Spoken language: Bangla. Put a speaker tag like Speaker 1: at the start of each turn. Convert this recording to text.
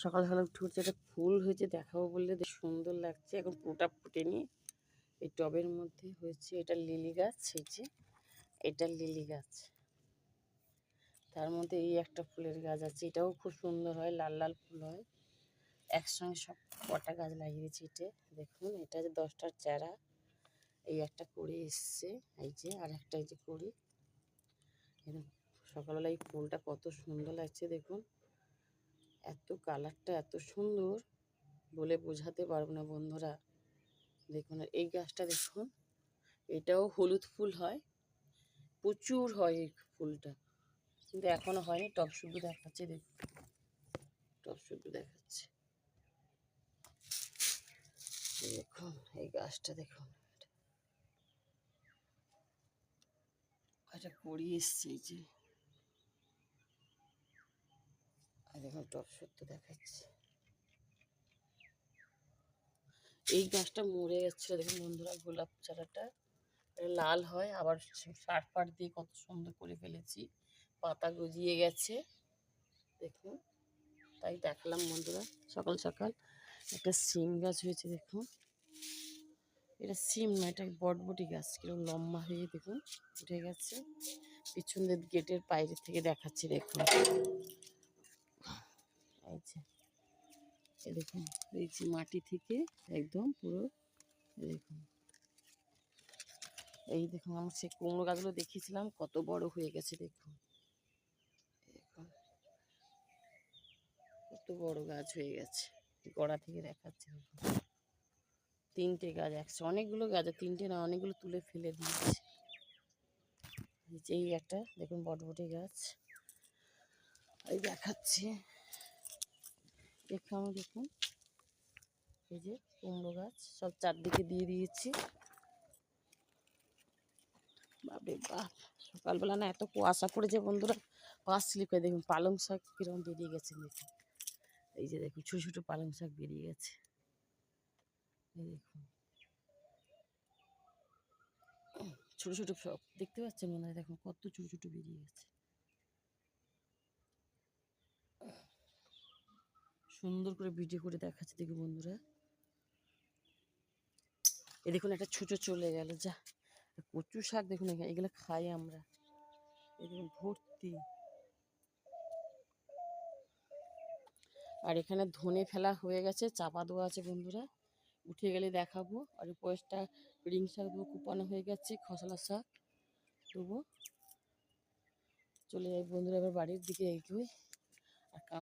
Speaker 1: সকাল সকাল উঠে উঠছে একটা ফুল হয়েছে দেখাবো বললে সুন্দর লাগছে। এখন পুরোটা ফুটেনি, এই টবের মধ্যে হয়েছে। এটা লিলি গাছ, এই যে এটা লিলি গাছ, তার মধ্যে এই একটা ফুলের গাছ আছে, এটাও খুব সুন্দর হয়, লাল লাল ফুল হয়। একসঙ্গে সব কটা গাছ লাগিয়েছি। এটা দেখুন, এটা যে 10টার চারা, এই একটা করে এসছে, এই যে আর একটা এই যে করি। সকালবেলা এই ফুলটা কত সুন্দর লাগছে দেখুন, এত কালারটা এত সুন্দর বলে বোঝাতে পারবো না বন্ধুরা। দেখুন এই গাছটা দেখুন, এটাও হলুদ ফুল হয়, প্রচুর হয় এই ফুলটা, কিন্তু এখনো হয়নি। টব শুদ্ধ দেখাচ্ছে, দেখুন টব শুদ্ধ দেখাচ্ছে। দেখুন এই গাছটা দেখুন, এটা করি এসছে, এই যে দেখুন টব শুদ্ধ দেখাচ্ছে। এই গাছটা মরে যাচ্ছিল দেখুন বন্ধুরা, গোলাপ চারাটা লাল হয়, আবার সার ফার দিয়ে কত সুন্দর করে ফেলেছি, পাতা গজিয়ে গেছে দেখুন। তাই দেখলাম বন্ধুরা সকাল সকাল। একটা সিম গাছ হয়েছে দেখুন, এটা সিম না, এটা বটবটি গাছ, কিরকম লম্বা হয়ে দেখুন উঠে গেছে। পিছন দিয়ে গেটের বাইরে থেকে দেখাচ্ছি দেখুন, এই যে এই দেখুন, এই যে মাটি থেকে একদম পুরো দেখুন। এই দেখুন আমার সেই কুমড়ো গাছগুলো দেখিয়েছিলাম, কত বড় হয়ে গেছে দেখুন, দেখুন কত বড় গাছ হয়ে গেছে। গোড়া থেকে দেখাচ্ছে দেখুন, 3টে গাছ একসাথে, অনেকগুলো গাছ, 3টে না অনেকগুলো তুলে ফেলে দিয়েছে। এই একটা দেখুন বটবটি গাছ, এই দেখাচ্ছি এখানে দেখুন, এই যে কুমড়ো গাছ সব চারদিকে দিয়ে দিয়েছি। বাপরে বাপ, সকালবেলা না এত কুয়াশা পড়েছে বন্ধুরা, পা স্লিপ করে। দেখুন পালং শাক কিরকম বেরিয়ে গেছে দেখুন, এই যে দেখুন ছোটো ছোটো পালং শাক বেরিয়ে গেছে, এই দেখুন ছোটো ছোটো সব দেখতে পাচ্ছেন মনে হয়, দেখুন কত ছোটো ছোটো বেরিয়ে গেছে। সুন্দর করে ভিডিও করে দেখাচ্ছে দেখুন বন্ধুরা। এই দেখুন একটা ছোটো চলে গেল, যা কচু শাক দেখুন, এগুলো খাই আমরা, এই দেখুন ভর্তি। আর এখানে ধনে ফেলা হয়ে গেছে, চাপা দেওয়া আছে বন্ধুরা, উঠে গেলে দেখাবো। আর পয়সটা রিং শাক দেবো, কুপানো হয়ে গেছে, খসলা শাক দেবো। চলে যাই বন্ধুরা, এবার বাড়ির দিকে এগোই।